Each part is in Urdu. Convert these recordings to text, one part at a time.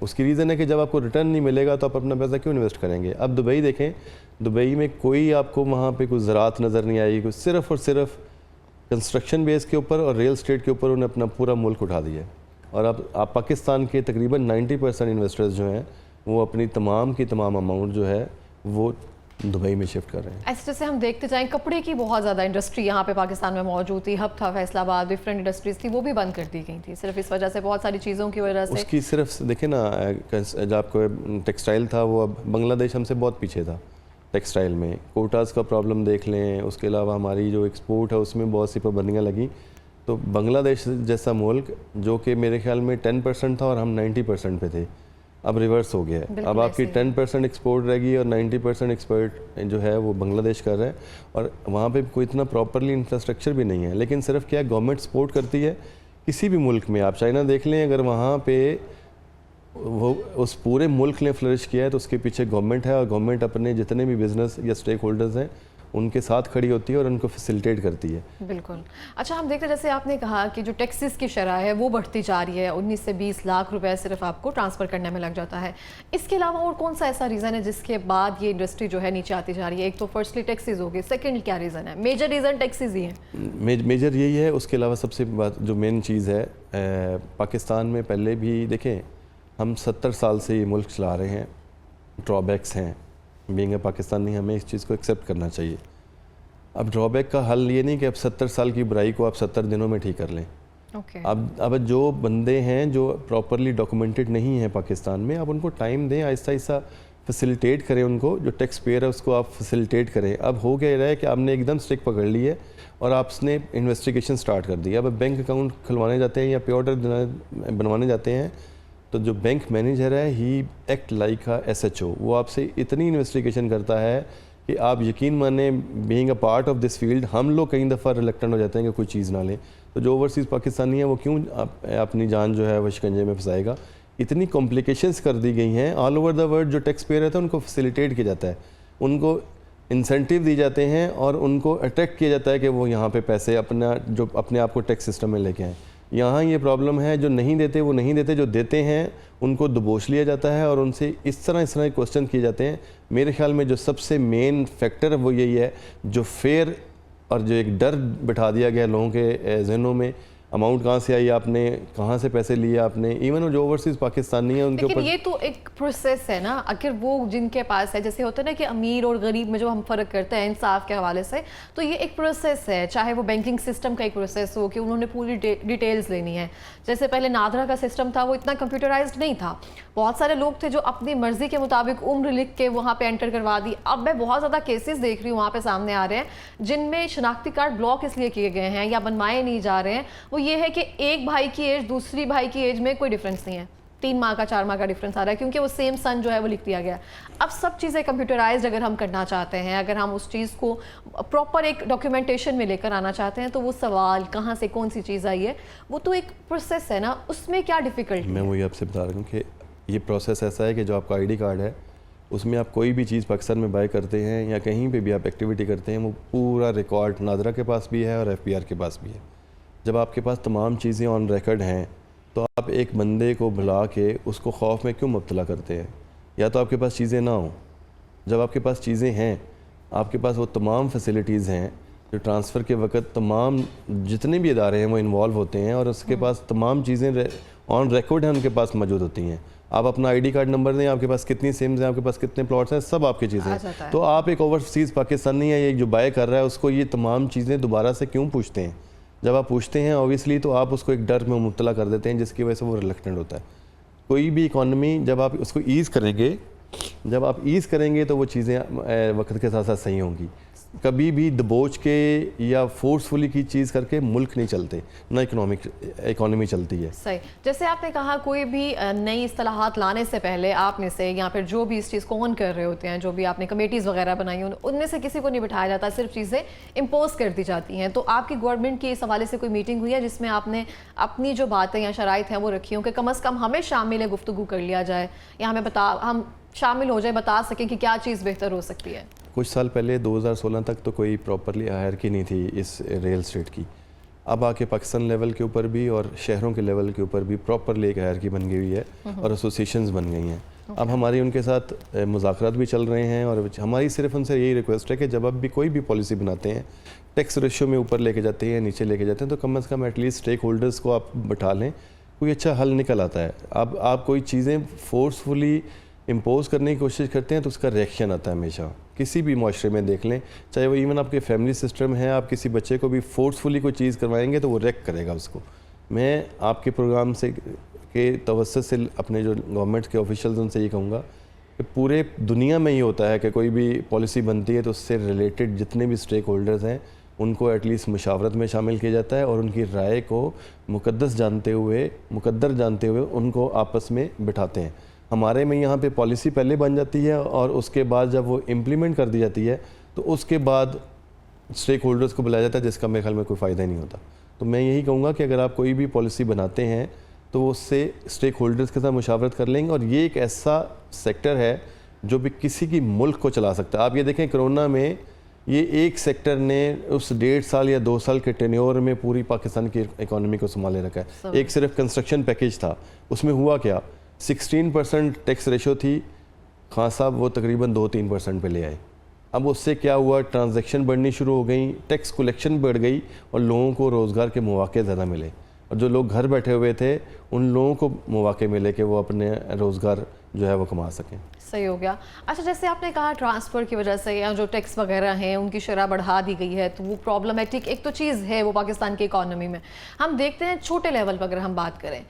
اس کی ریزن ہے کہ جب آپ کو ریٹرن نہیں ملے گا تو آپ اپنا پیسہ کیوں انویسٹ کریں گے. اب دبئی دیکھیں, دبئی میں کوئی آپ کو وہاں پہ کوئی زراعت نظر نہیں آئی, کوئی صرف اور صرف کنسٹرکشن بیس کے اوپر اور ریل اسٹیٹ کے اوپر انہیں اپنا پورا ملک اٹھا دیا ہے. اور اب آپ پاکستان کے تقریباً 90% انویسٹرز جو ہیں وہ اپنی تمام کی تمام اماؤنٹ جو ہے وہ دبئی میں شفٹ کر رہے ہیں. ایسے جیسے ہم دیکھتے جائیں کپڑے کی بہت زیادہ انڈسٹری یہاں پہ پاکستان میں موجود تھی, ہب تھا فیصل آباد, ڈفرینٹ انڈسٹریز تھی, وہ بھی بند کر دی گئی تھی صرف اس وجہ سے, بہت ساری چیزوں کی وجہ سے. اس کی صرف دیکھیں نا, جو آپ کو ٹیکسٹائل تھا وہ اب بنگلہ دیش ہم سے بہت پیچھے تھا ٹیکسٹائل میں. کوٹاز کا پرابلم دیکھ لیں, اس کے علاوہ ہماری جو ایکسپورٹ ہے اس میں بہت سی پابندیاں لگیں. تو بنگلہ دیش جیسا ملک جو کہ میرے خیال میں 10% تھا اور ہم 90% پہ تھے, اب ریورس ہو گیا ہے. اب آپ کی 10% ایکسپورٹ رہ گئی اور 90% ایکسپورٹ جو ہے وہ بنگلہ دیش کر رہا ہے. اور وہاں پہ کوئی اتنا پراپرلی انفراسٹرکچر بھی نہیں ہے, لیکن صرف کیا گورنمنٹ سپورٹ کرتی ہے. کسی بھی ملک میں آپ چائنا دیکھ لیں, اگر وہاں پہ وہ اس پورے ملک نے فلرش کیا ہے تو اس کے پیچھے گورنمنٹ ہے, اور گورنمنٹ اپنے جتنے بھی بزنس یا اسٹیک ہولڈرز ہیں ان کے ساتھ کھڑی ہوتی ہے اور ان کو فیسیلیٹیٹ کرتی ہے. بالکل. اچھا ہم دیکھتے ہیں جیسے آپ نے کہا کہ جو ٹیکسز کی شرح ہے وہ بڑھتی جا رہی ہے, 19 سے 20 لاکھ روپے صرف آپ کو ٹرانسفر کرنے میں لگ جاتا ہے. اس کے علاوہ اور کون سا ایسا ریزن ہے جس کے بعد یہ انڈسٹری جو ہے نیچے آتی جا رہی ہے؟ ایک تو فرسٹلی ٹیکسز ہوگی, سیکنڈ کیا ریزن ہے؟ میجر ریزن ٹیکسز ہی ہیں. میجر یہی ہے. اس کے علاوہ سب سے بات جو مین چیز ہے, پاکستان میں پہلے بھی دیکھیں ہم 70 سال سے یہ ملک چلا رہے ہیں, ڈرا بیکس ہیں. بینگ اے پاکستانی ہمیں اس چیز کو ایکسیپٹ کرنا چاہیے. اب ڈرا بیک کا حل یہ نہیں کہ اب 70 سال کی برائی کو آپ 70 دنوں میں ٹھیک کر لیں. اب جو بندے ہیں جو پراپرلی ڈاکومنٹڈ نہیں ہیں پاکستان میں, آپ ان کو ٹائم دیں, آہستہ آہستہ فیسیلیٹیٹ کریں ان کو. جو ٹیکس پیئر ہے اس کو آپ فیسیلیٹیٹ کریں. اب ہو کیا رہا ہے کہ آپ نے ایک دم اسٹک پکڑ لی ہے اور آپ نے انویسٹیگیشن سٹارٹ کر دی. اب بینک اکاؤنٹ کھلوانے جاتے ہیں یا پے آرڈر بنوانے جاتے ہیں تو جو بینک مینیجر ہے ہی ایکٹ لائک اے SHO. وہ آپ سے اتنی انویسٹیگیشن کرتا ہے کہ آپ یقین مانیں, being a part of this field ہم لوگ کئی دفعہ ریلیکٹنٹ ہو جاتے ہیں کہ کوئی چیز نہ لیں. تو جو اوورسیز پاکستانی ہیں وہ کیوں اپنی جان جو ہے وہ شکنجے میں پھنسائے گا. اتنی کمپلیکیشنز کر دی گئی ہیں آل اوور دا ورلڈ. جو ٹیکس پیئر رہتا ہے ان کو فیسیلیٹیٹ کیا جاتا ہے, ان کو انسینٹیو دی جاتے ہیں اور ان کو اٹریکٹ کیا جاتا ہے کہ وہ یہاں پہ پیسے اپنے آپ کو ٹیکس سسٹم میں لے کے آئیں. یہاں یہ پرابلم ہے, جو نہیں دیتے وہ نہیں دیتے, جو دیتے ہیں ان کو دبوچ لیا جاتا ہے اور ان سے اس طرح کوسچن کیے جاتے ہیں. میرے خیال میں جو سب سے مین فیکٹر وہ یہی ہے, جو فیئر اور جو ایک ڈر بٹھا دیا گیا لوگوں کے ذہنوں میں, اماؤنٹ کہاں سے آئی, آپ نے کہاں سے پیسے لیے آپ نے. ایون جو اوورسیز پاکستانی ہیں ان کے اوپر, لیکن یہ تو ایک پروسیس ہے نا. اگر وہ جن کے پاس ہے, جیسے ہوتا ہے نا کہ امیر اور غریب میں جو ہم فرق کرتے ہیں انصاف کے حوالے سے, تو یہ ایک پروسیس ہے. چاہے وہ بینکنگ سسٹم کا ایک پروسیس ہو کہ انہوں نے پوری ڈیٹیلز لینی ہے. جیسے پہلے نادرا کا سسٹم تھا وہ اتنا کمپیوٹرائزڈ نہیں تھا. بہت سارے لوگ تھے جو اپنی مرضی کے مطابق عمر لکھ کے وہاں پہ انٹر کروا دی. اب میں بہت زیادہ کیسز دیکھ رہی ہوں وہاں پہ سامنے آ رہے ہیں جن میں شناختی کارڈ بلاک اس لیے کیے گئے ہیں یا بنوائے نہیں جا رہے ہیں. وہ یہ ہے کہ ایک بھائی کی ایج دوسری بھائی کی ایج میں کوئی ڈیفرنس نہیں ہے, 3 ماہ کا 4 ماہ کا ڈیفرنس آ رہا ہے کیونکہ وہ سیم سن جو ہے وہ لکھ دیا گیا. اب سب چیزیں کمپیوٹرائزڈ اگر ہم کرنا چاہتے ہیں, اگر ہم اس چیز کو پراپر ایک ڈاکیومنٹیشن میں لے کر آنا چاہتے ہیں, تو وہ سوال کہاں سے کون سی چیز آئی ہے, وہ تو ایک پروسیس ہے نا. اس میں کیا ڈیفیکلٹی؟ میں وہی آپ سے بتا رہا ہوں کہ یہ پروسیس ایسا ہے کہ جو آپ کا ID کارڈ ہے اس میں آپ کوئی بھی چیز پاکستان میں بائی کرتے ہیں یا کہیں پہ بھی آپ ایکٹیویٹی کرتے ہیں, وہ پورا ریکارڈ نادرا کے پاس بھی ہے اور FPR کے پاس بھی ہے. جب آپ کے پاس تمام چیزیں آن ریکارڈ ہیں تو آپ ایک بندے کو بلا کے اس کو خوف میں کیوں مبتلا کرتے ہیں؟ یا تو آپ کے پاس چیزیں نہ ہوں. جب آپ کے پاس چیزیں ہیں, آپ کے پاس وہ تمام فیسیلیٹیز ہیں جو ٹرانسفر کے وقت تمام جتنے بھی ادارے ہیں وہ انوالو ہوتے ہیں, اور اس کے پاس تمام چیزیں آن ریکارڈ ہیں, ان کے پاس موجود ہوتی ہیں. آپ اپنا ID کارڈ نمبر دیں, آپ کے پاس کتنی سمز ہیں, آپ کے پاس کتنے پلاٹس ہیں, سب آپ کی چیزیں ہیں. تو آپ ایک اوورسیز پاکستانی ہے, ایک جو بائی کر رہا ہے, اس کو یہ تمام چیزیں دوبارہ سے کیوں پوچھتے ہیں؟ جب آپ پوچھتے ہیں اوبیسلی تو آپ اس کو ایک ڈر میں مبتلا کر دیتے ہیں جس کی وجہ سے وہ ریلیکٹنٹ ہوتا ہے. کوئی بھی اکانومی جب آپ اس کو ایز کریں گے, تو وہ چیزیں وقت کے ساتھ ساتھ صحیح ہوں گی. کبھی بھی دبوچ کے یا فورسفلی کی چیز کر کے ملک نہیں چلتے, نہ اکانومی چلتی ہے. صحیح. جیسے آپ نے کہا کوئی بھی نئی اصطلاحات لانے سے پہلے آپ میں سے یا پھر جو بھی اس چیز کو آن کر رہے ہوتے ہیں, جو بھی آپ نے کمیٹیز وغیرہ بنائی ہیں, ان میں سے کسی کو نہیں بٹھایا جاتا, صرف چیزیں امپوز کر دی جاتی ہیں. تو آپ کی گورنمنٹ کی اس حوالے سے کوئی میٹنگ ہوئی ہے جس میں آپ نے اپنی جو باتیں یا شرائط ہیں وہ رکھی ہوں کہ کم از کم ہمیں شامل ہے گفتگو کر لیا جائے, یا ہم شامل ہو جائے, بتا سکیں کہ کیا چیز بہتر ہو سکتی ہے؟ کچھ سال پہلے 2016 تک تو کوئی پراپرلی ہائرکی نہیں تھی اس ریل اسٹیٹ کی. اب آ کے پاکستان لیول کے اوپر بھی اور شہروں کے لیول کے اوپر بھی پراپرلی ایک ہائرکی بن گئی ہوئی ہے اور ایسوسیشنز بن گئی ہیں. اب ہماری ان کے ساتھ مذاکرات بھی چل رہے ہیں اور ہماری صرف ان سے یہی ریکویسٹ ہے کہ جب آپ بھی کوئی بھی پالیسی بناتے ہیں, ٹیکس ریشو میں اوپر لے کے جاتے ہیں, نیچے لے کے جاتے ہیں, تو کم از کم ایٹ لیسٹ اسٹیک ہولڈرز کو آپ بٹھا لیں, کوئی اچھا حل نکل آتا ہے. اب آپ کوئی چیزیں فورسفلی امپوز کرنے کی کوشش کرتے ہیں تو اس کا ریئیکشن آتا ہے ہمیشہ. کسی بھی معاشرے میں دیکھ لیں, چاہے وہ ایون آپ کے فیملی سسٹم ہے, آپ کسی بچے کو بھی فورسفلی کوئی چیز کروائیں گے تو وہ ریئیکٹ کرے گا اس کو. میں آپ کے پروگرام سے کے توسط سے اپنے جو گورنمنٹ کے آفیشلز ان سے یہ کہوں گا کہ پورے دنیا میں یہ ہوتا ہے کہ کوئی بھی پالیسی بنتی ہے تو اس سے ریلیٹڈ جتنے بھی اسٹیک ہولڈرز ہیں ان کو ایٹ لیسٹ مشاورت میں شامل کیا جاتا ہے اور ان کی رائے کو مقدر جانتے ہوئے ان کو آپس میں بٹھاتے ہیں. ہمارے میں یہاں پہ پالیسی پہلے بن جاتی ہے اور اس کے بعد جب وہ امپلیمنٹ کر دی جاتی ہے تو اس کے بعد اسٹیک ہولڈرز کو بلایا جاتا ہے, جس کا میرے خیال میں کوئی فائدہ ہی نہیں ہوتا. تو میں یہی کہوں گا کہ اگر آپ کوئی بھی پالیسی بناتے ہیں تو اس سے اسٹیک ہولڈرز کے ساتھ مشاورت کر لیں گے. اور یہ ایک ایسا سیکٹر ہے جو بھی کسی کی ملک کو چلا سکتا ہے. آپ یہ دیکھیں کرونا میں یہ ایک سیکٹر نے اس 1.5 سال یا 2 سال کے ٹینیور میں پوری پاکستان کی اکانومی کو سنبھالے رکھا ہے. ایک صرف کنسٹرکشن پیکیج تھا, اس میں ہوا کیا, 16% ٹیکس ریشو تھی, خان صاحب وہ تقریباً 2-3% پہ لے آئے. اب اس سے کیا ہوا, ٹرانزیکشن بڑھنی شروع ہو گئیں, ٹیکس کلیکشن بڑھ گئی اور لوگوں کو روزگار کے مواقع زیادہ ملے. اور جو لوگ گھر بیٹھے ہوئے تھے ان لوگوں کو مواقع ملے کہ وہ اپنے روزگار جو ہے وہ کما سکیں. صحیح ہو گیا. اچھا, جیسے آپ نے کہا ٹرانسفر کی وجہ سے یا جو ٹیکس وغیرہ ہیں ان کی شرح بڑھا دی گئی ہے تو وہ پرابلمٹک ایک تو چیز ہے وہ پاکستان کی اکانومی میں. ہم دیکھتے ہیں چھوٹے لیول پر اگر ہم بات کریں,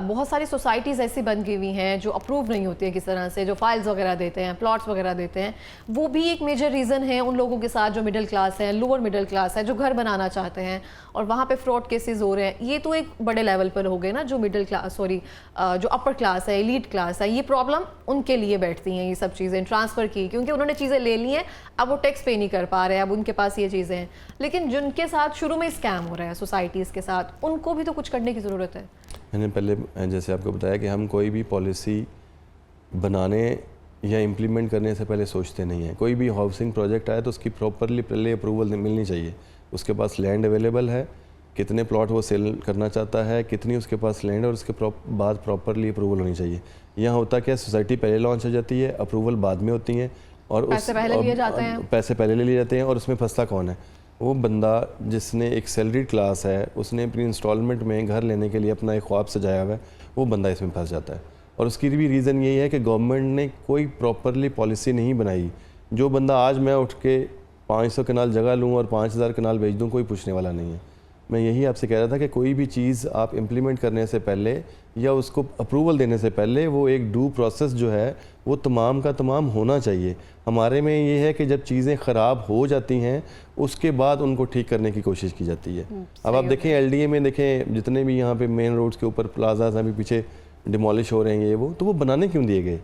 بہت ساری سوسائٹیز ایسی بن گئی ہوئی ہیں جو اپروو نہیں ہوتی ہیں کس طرح سے, جو فائلز وغیرہ دیتے ہیں, پلاٹس وغیرہ دیتے ہیں, وہ بھی ایک میجر ریزن ہے ان لوگوں کے ساتھ جو مڈل کلاس ہے, لوور مڈل کلاس ہے, جو گھر بنانا چاہتے ہیں اور وہاں پہ فراڈ کیسز ہو رہے ہیں. یہ تو ایک بڑے لیول پر ہو گئے نا, جو مڈل کلاس جو اپر کلاس ہے, ایلیٹ کلاس ہے, یہ پرابلم ان کے لیے بیٹھتی ہیں یہ سب چیزیں ٹرانسفر کی, کیونکہ انہوں نے چیزیں لے لی ہیں, اب وہ ٹیکس پے نہیں کر پا رہے, اب ان کے پاس یہ چیزیں ہیں. لیکن جن کے ساتھ شروع میں اسکیم ہو رہا ہے سوسائٹیز کے ساتھ, ان کو بھی تو کچھ کرنے کی ضرورت ہے. میں نے پہلے جیسے آپ کو بتایا کہ ہم کوئی بھی پالیسی بنانے یا امپلیمنٹ کرنے سے پہلے سوچتے نہیں ہیں. کوئی بھی ہاؤسنگ پروجیکٹ آئے تو اس کی پراپرلی پہلے اپروول ملنی چاہیے. اس کے پاس لینڈ اویلیبل ہے, کتنے پلاٹ وہ سیل کرنا چاہتا ہے, کتنی اس کے پاس لینڈ, اور اس کے بعد پراپرلی اپروول ہونی چاہیے. یہاں ہوتا کیا, سوسائٹی پہلے لانچ ہو جاتی ہے, اپروول بعد میں ہوتی ہیں اور پیسے پہلے لیے جاتے ہیں. اور اس میں پھنستا کون ہے, وہ بندہ جس نے ایک سیلریڈ کلاس ہے, اس نے اپنی انسٹالمنٹ میں گھر لینے کے لیے اپنا ایک خواب سجایا ہوا ہے, وہ بندہ اس میں پھنس جاتا ہے. اور اس کی بھی ریزن یہی ہے کہ گورنمنٹ نے کوئی پراپرلی پالیسی نہیں بنائی. جو بندہ آج میں اٹھ کے 500 کنال جگہ لوں اور 5000 کنال بیچ دوں, کوئی پوچھنے والا نہیں ہے. میں یہی آپ سے کہہ رہا تھا کہ کوئی بھی چیز آپ امپلیمنٹ کرنے سے پہلے یا اس کو اپروول دینے سے پہلے وہ ایک ڈو پروسیس جو ہے وہ تمام کا تمام ہونا چاہیے. ہمارے میں یہ ہے کہ جب چیزیں خراب ہو جاتی ہیں اس کے بعد ان کو ٹھیک کرنے کی کوشش کی جاتی ہے. اب آپ دیکھیں ایل ڈی اے میں دیکھیں جتنے بھی یہاں پہ مین روڈز کے اوپر پلازاز ہیں, ابھی پیچھے ڈیمالش ہو رہے ہیں یہ وہ, تو وہ بنانے کیوں دیے گئے؟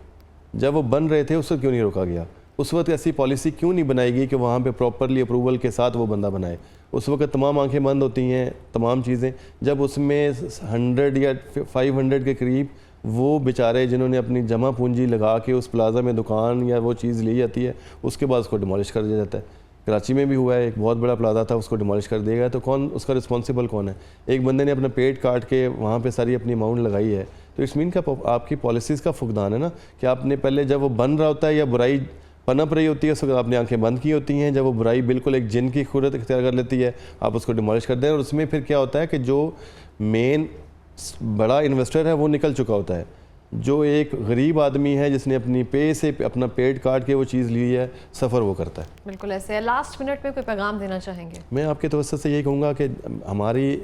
جب وہ بن رہے تھے اس وقت کیوں نہیں روکا گیا؟ اس وقت ایسی پالیسی کیوں نہیں بنائی گئی کہ وہاں پہ پراپرلی اپروول کے ساتھ وہ بندہ بنائے؟ اس وقت تمام آنکھیں بند ہوتی ہیں, تمام چیزیں. جب اس میں 100 یا 500 کے قریب وہ بیچارے جنہوں نے اپنی جمع پونجی لگا کے اس پلازا میں دکان یا وہ چیز لی جاتی ہے, اس کے بعد اس کو ڈیمالش کر دیا جاتا ہے. کراچی میں بھی ہوا ہے, ایک بہت بڑا پلازا تھا, اس کو ڈیمالش کر دیا گیا. تو کون اس کا رسپانسیبل کون ہے؟ ایک بندے نے اپنا پیٹ کاٹ کے وہاں پہ ساری اپنی اماؤنٹ لگائی ہے. تو اٹس مین کا آپ کی پالیسیز کا فقدان ہے نا, کہ آپ نے پہلے جب وہ بن رہا ہوتا ہے یا برائی پنپ رہی ہوتی ہے اس وقت آپ نے آنکھیں بند کی ہوتی ہیں. جب وہ برائی بالکل ایک جن کی صورت اختیار کر لیتی ہے آپ اس کو ڈیمالش کر دیں. اور اس میں پھر کیا ہوتا ہے کہ جو مین بڑا انویسٹر ہے وہ نکل چکا ہوتا ہے, جو ایک غریب آدمی ہے جس نے اپنی پے سے اپنا پیٹ کاٹ کے وہ چیز لی ہے, سفر وہ کرتا ہے. بالکل ایسے ہے. لاسٹ منٹ میں کوئی پیغام دینا چاہیں گے؟ میں آپ کے توسط سے یہی کہوں گا کہ ہماری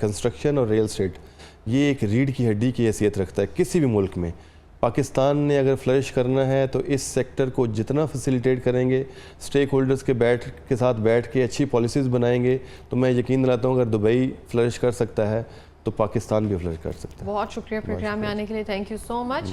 کنسٹرکشن اور ریل اسٹیٹ یہ ایک ریڑھ کی ہڈی کی حیثیت رکھتا ہے کسی بھی ملک میں. پاکستان نے اگر فلرش کرنا ہے تو اس سیکٹر کو جتنا فیسیلیٹیٹ کریں گے, اسٹیک ہولڈرز کے ساتھ بیٹھ کے اچھی پالیسیز بنائیں گے, تو میں یقین دلاتا ہوں اگر دبئی فلرش کر سکتا ہے تو پاکستان بھی فلرش کر سکتا ہے. بہت شکریہ پروگرام میں آنے کے لیے, تھینک یو سو مچ.